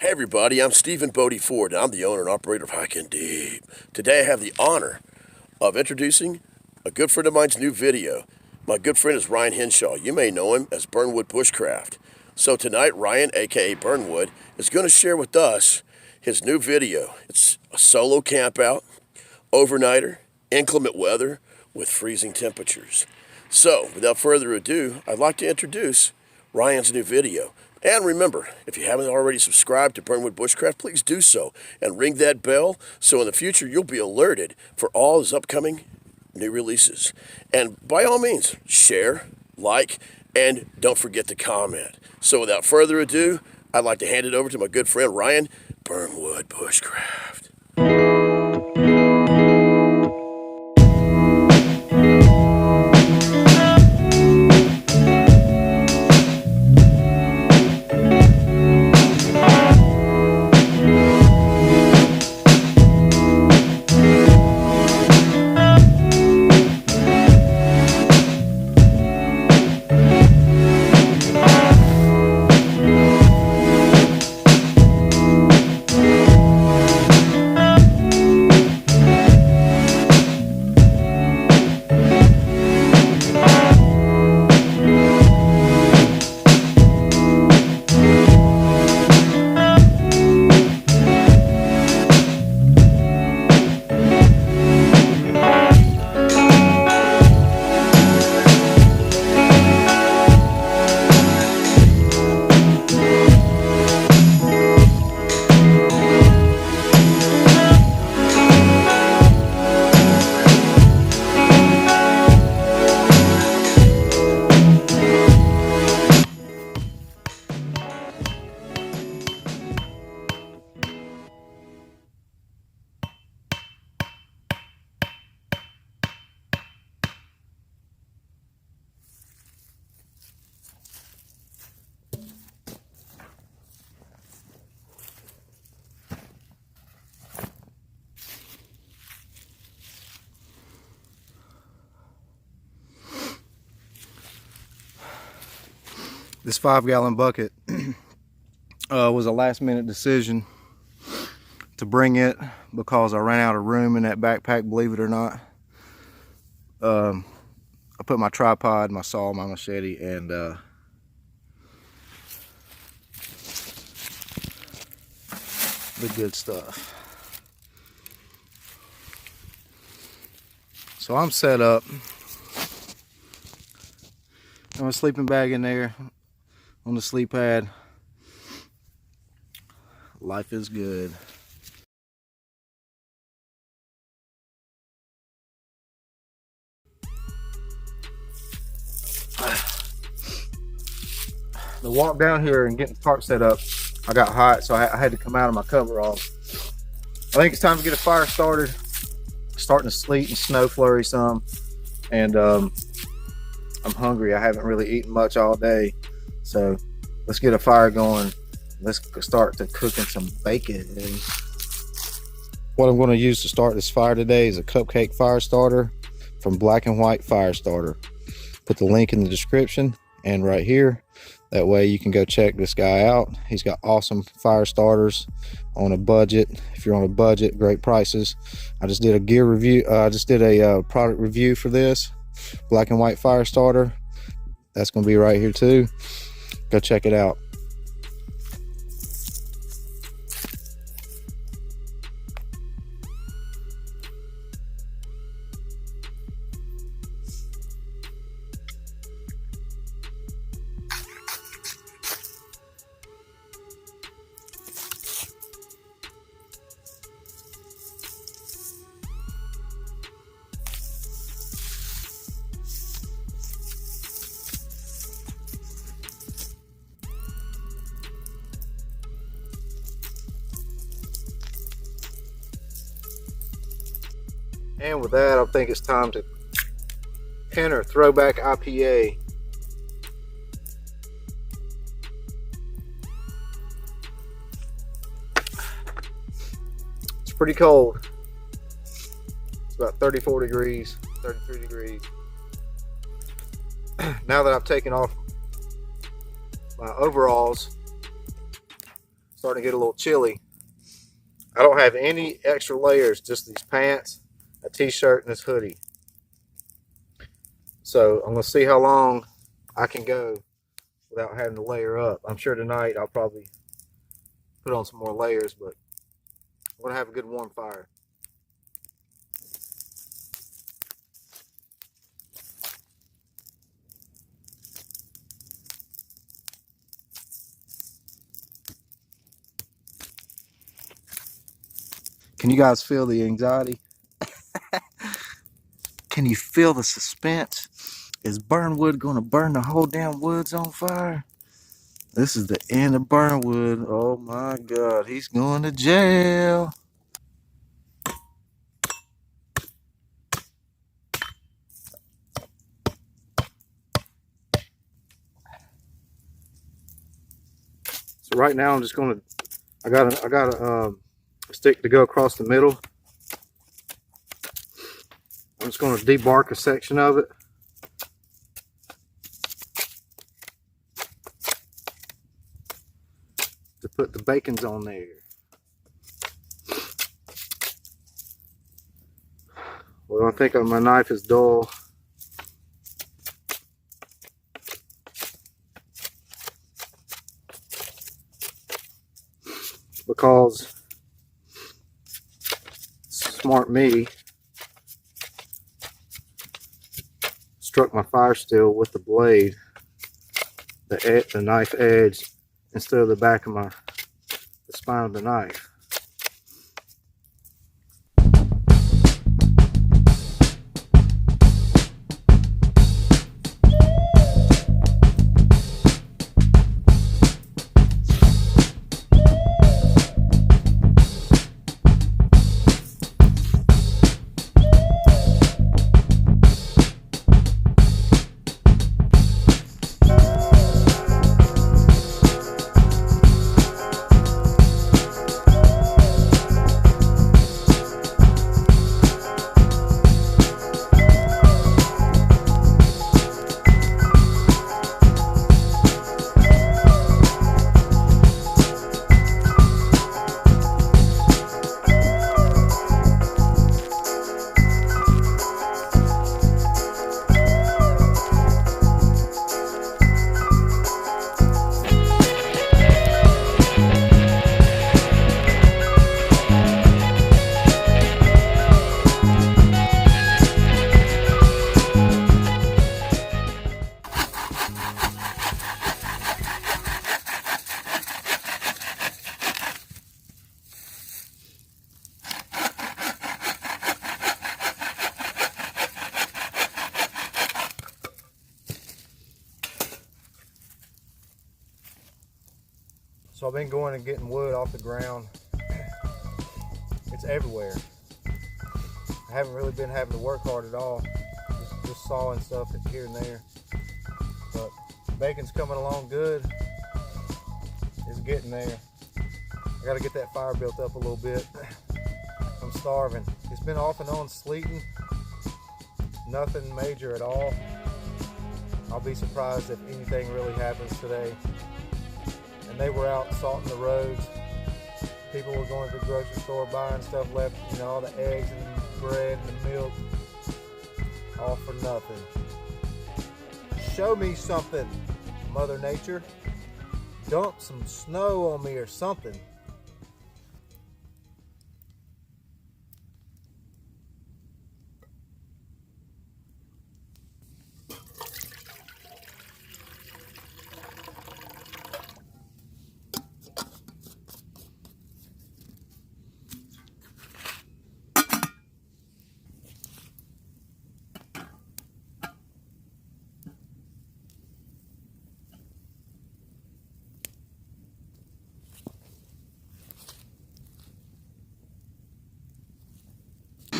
Hey everybody, I'm Stephen Bodie Ford, and I'm the owner and operator of Hiking Deep. Today I have the honor of introducing a good friend of mine's new video. My good friend is Ryan Henshaw. You may know him as BURNWOOD Bushcraft. So tonight, Ryan, aka BURNWOOD, is going to share with us his new video. It's a solo campout, overnighter, inclement weather with freezing temperatures. So, without further ado, I'd like to introduce Ryan's new video. And remember, if you haven't already subscribed to BURNWOOD Bushcraft, please do so and ring that bell so in the future you'll be alerted for all his upcoming new releases. And by all means, share, like, and don't forget to comment. So without further ado, I'd like to hand it over to my good friend Ryan, BURNWOOD Bushcraft. This 5-gallon bucket was a last-minute decision to bring it because I ran out of room in that backpack, believe it or not. I put my tripod, my saw, my machete, and the good stuff. So I'm set up. I have a sleeping bag in there on the sleep pad. Life is good. The walk down here and getting the tarp set up, I got hot, so I had to come out of my coveralls. I think it's time to get a fire started. It's starting to sleet and snow flurry some, and I'm hungry. I haven't really eaten much all day, so let's get a fire going. Let's start to cooking some bacon. What I'm going to use to start this fire today is a cupcake fire starter from Black and White Fire Starter. Put the link in the description and right here. That way you can go check this guy out. He's got awesome fire starters on a budget. If you're on a budget, great prices. I just did a gear review. I just did a product review for this Black and White Fire Starter. That's going to be right here too. Go check it out. And with that, I think it's time to enter Throwback IPA. It's pretty cold. It's about 34 degrees, 33 degrees. Now that I've taken off my overalls, starting to get a little chilly. I don't have any extra layers, just these pants, a t-shirt, and this hoodie. So I'm gonna see how long I can go without having to layer up. I'm sure tonight I'll probably put on some more layers, but I'm gonna have a good warm fire. Can you guys feel the anxiety? Can you feel the suspense? Is Burnwood gonna burn the whole damn woods on fire? This is the end of Burnwood. Oh my God, he's going to jail. So right now I'm just gonna, I got a stick to go across the middle. I'm just gonna debark a section of it. To put the bacons on there. Well, I think my knife is dull. Because smart me struck my fire steel with the blade, the knife edge, instead of the back of the spine of the knife. So I've been going and getting wood off the ground. It's everywhere. I haven't really been having to work hard at all. Just sawing stuff here and there. But bacon's coming along good. It's getting there. I gotta get that fire built up a little bit. I'm starving. It's been off and on sleeting. Nothing major at all. I'll be surprised if anything really happens today. And they were out salting the roads. People were going to the grocery store buying stuff left, you know, all the eggs and the bread and the milk, all for nothing. Show me something, Mother Nature. Dump some snow on me or something.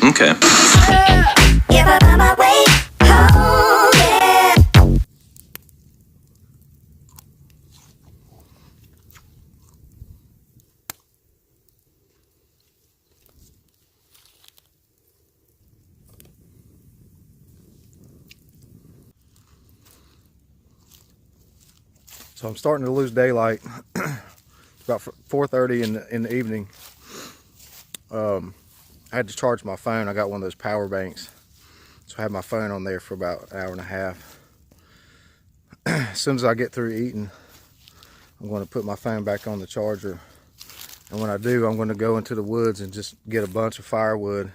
Okay. If I find my way home, yeah. So I'm starting to lose daylight. It's about 4:30 in the evening. I had to charge my phone. I got one of those power banks, so I had my phone on there for about an hour and a half. As soon as I get through eating, I'm going to put my phone back on the charger, and when I do, I'm going to go into the woods and just get a bunch of firewood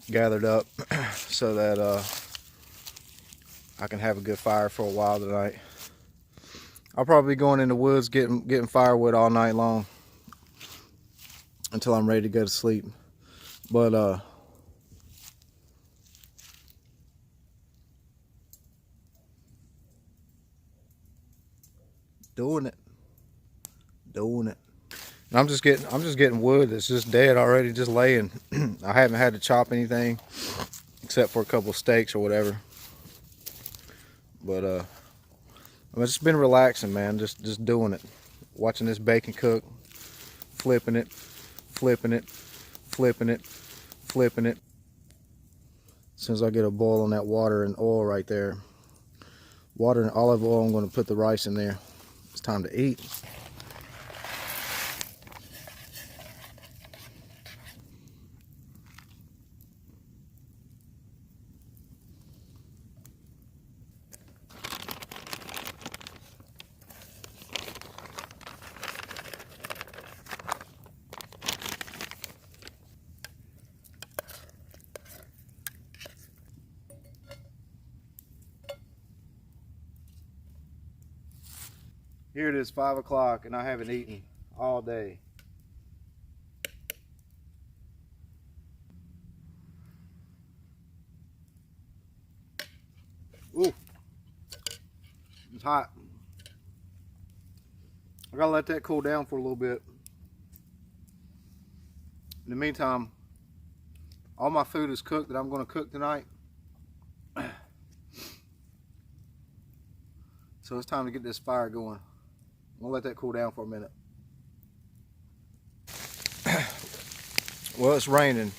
gathered up so that I can have a good fire for a while tonight. I'll probably be going in the woods getting firewood all night long until I'm ready to go to sleep. But doing it. And I'm just getting wood that's just dead already, just laying. I haven't had to chop anything except for a couple of steaks or whatever. But I've just been relaxing, man. Just doing it, watching this bacon cook, flipping it. As soon as I get a boil on that water and oil right there, water and olive oil, I'm going to put the rice in there. It's time to eat. Here it is, 5 o'clock, and I haven't eaten all day. Ooh, it's hot. I gotta let that cool down for a little bit. In the meantime, all my food is cooked that I'm gonna cook tonight. So it's time to get this fire going. I'm gonna let that cool down for a minute. Well, it's raining.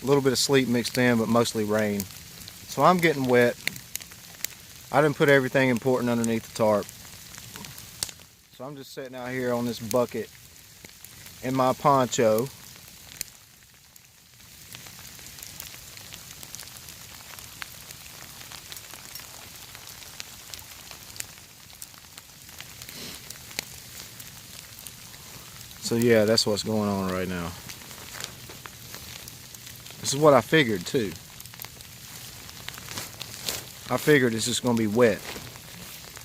A little bit of sleet mixed in, but mostly rain. So I'm getting wet. I didn't put everything important underneath the tarp. So I'm just sitting out here on this bucket in my poncho. So yeah, that's what's going on right now. This is what I figured too. I figured it's just going to be wet.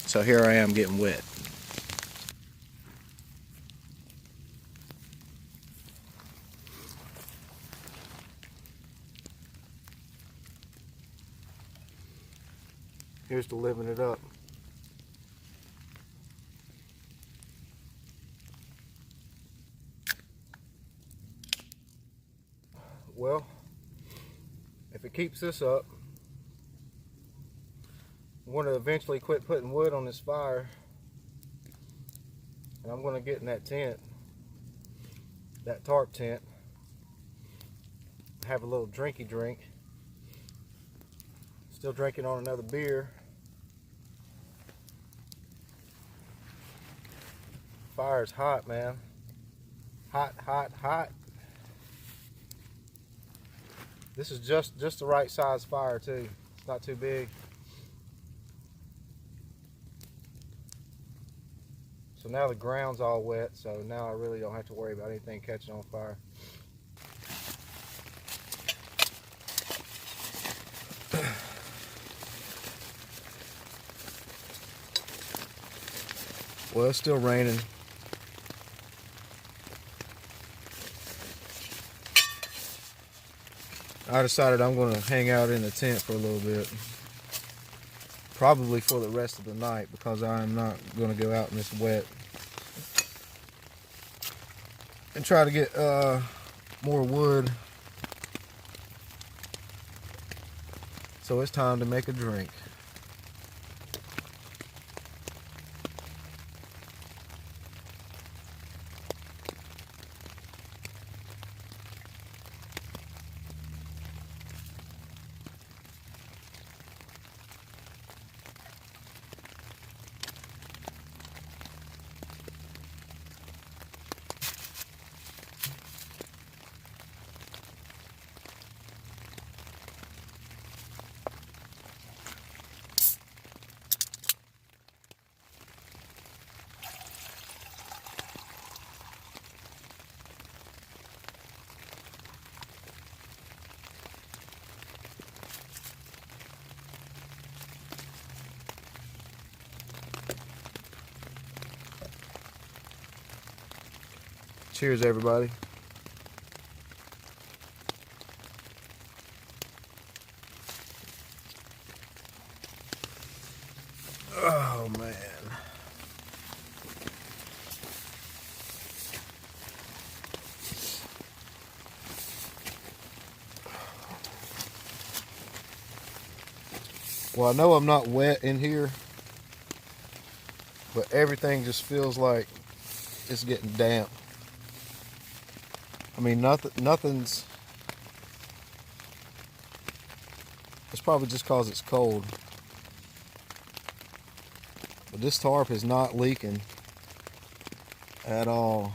So here I am getting wet. Here's to living it up. Well, if it keeps this up, I'm going to eventually quit putting wood on this fire, and I'm going to get in that tent, that tarp tent, have a little drinky drink. Still drinking on another beer. Fire's hot, man. Hot, hot, hot. This is just the right size fire too. It's not too big. So now the ground's all wet, so now I really don't have to worry about anything catching on fire. Well, it's still raining. I decided I'm going to hang out in the tent for a little bit. Probably for the rest of the night, because I'm not going to go out in this wet. And try to get more wood. So it's time to make a drink. Cheers, everybody. Oh, man. Well, I know I'm not wet in here, but everything just feels like it's getting damp. I mean, nothing's... It's probably just because it's cold. But this tarp is not leaking at all.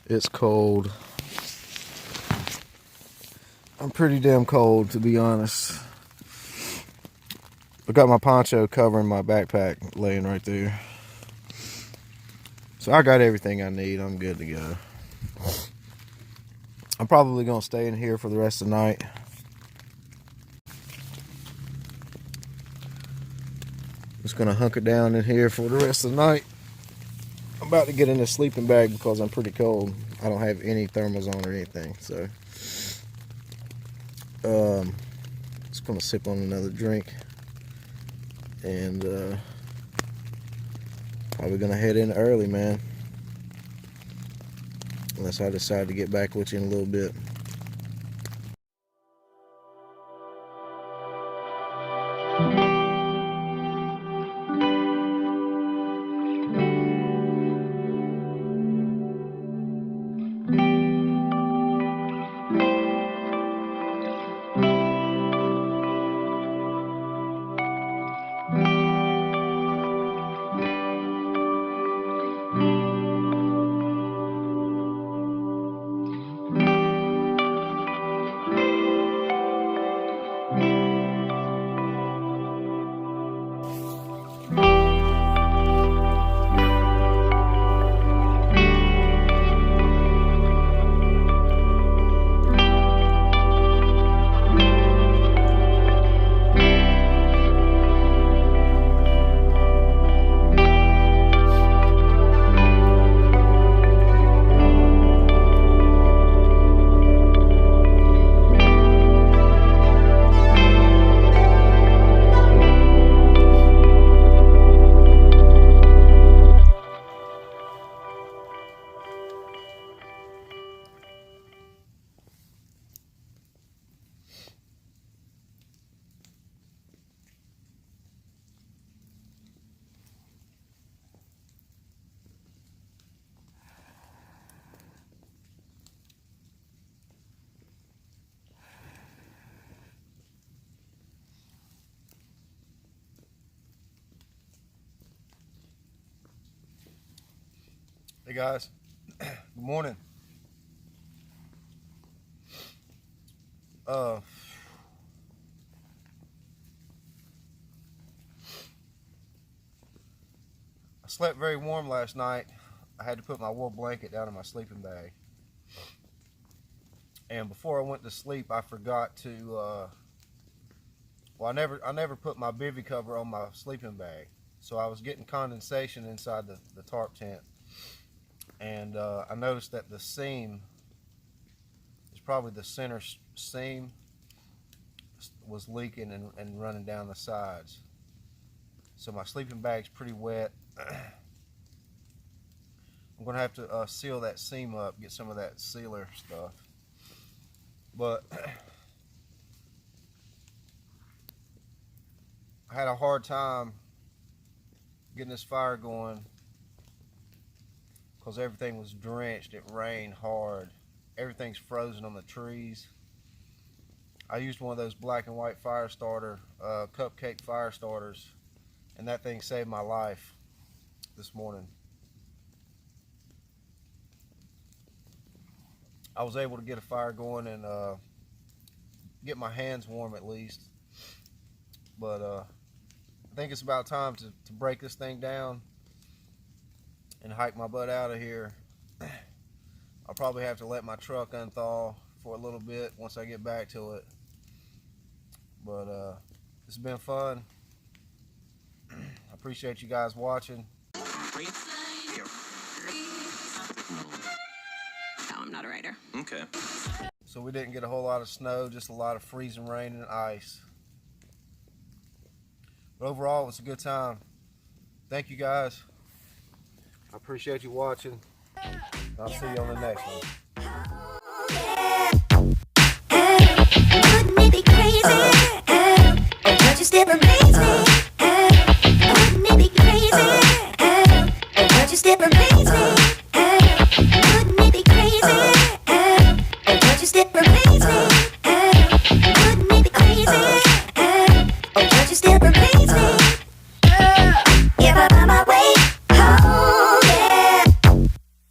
It's cold. I'm pretty damn cold, to be honest. I got my poncho covering my backpack laying right there. So I got everything I need. I'm good to go. I'm probably going to stay in here for the rest of the night. Just going to hunker down in here for the rest of the night. I'm about to get in a sleeping bag because I'm pretty cold. I don't have any thermals on or anything, so just gonna sip on another drink and probably gonna head in early, man, unless I decide to get back with you in a little bit. Hey guys, good morning. I slept very warm last night. I had to put my wool blanket down in my sleeping bag. And before I went to sleep, I forgot to, well, I never put my bivy cover on my sleeping bag. So I was getting condensation inside the tarp tent. And I noticed that the seam is probably the center seam was leaking and running down the sides. So my sleeping bag's pretty wet. I'm gonna have to seal that seam up, get some of that sealer stuff. But I had a hard time getting this fire going because everything was drenched. It rained hard. Everything's frozen on the trees. I used one of those black and white fire starter, cupcake fire starters, and that thing saved my life this morning. I was able to get a fire going and get my hands warm at least. but I think it's about time to break this thing down and hike my butt out of here. I'll probably have to let my truck unthaw for a little bit once I get back to it. But it's been fun. I appreciate you guys watching. No, I'm not a writer. Okay. So we didn't get a whole lot of snow, just a lot of freezing rain and ice. But overall, it was a good time. Thank you guys. I appreciate you watching. I'll see you on the next one. Wouldn't it be crazy? But you still amaze me.